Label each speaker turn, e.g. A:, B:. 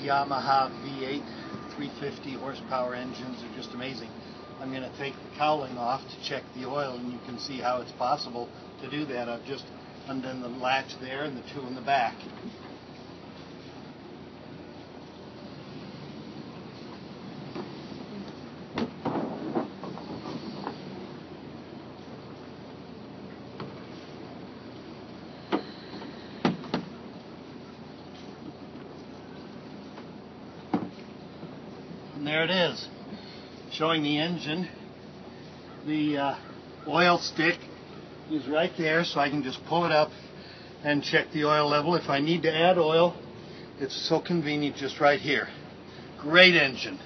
A: Yamaha V8 350 horsepower engines are just amazing. I'm going to take the cowling off to check the oil, and you can see how it's possible to do that. I've just undone the latch there and the two in the back. And there it is, showing the engine. The oil stick is right there, so I can just pull it up and check the oil level. If I need to add oil, it's so convenient, just right here. Great engine.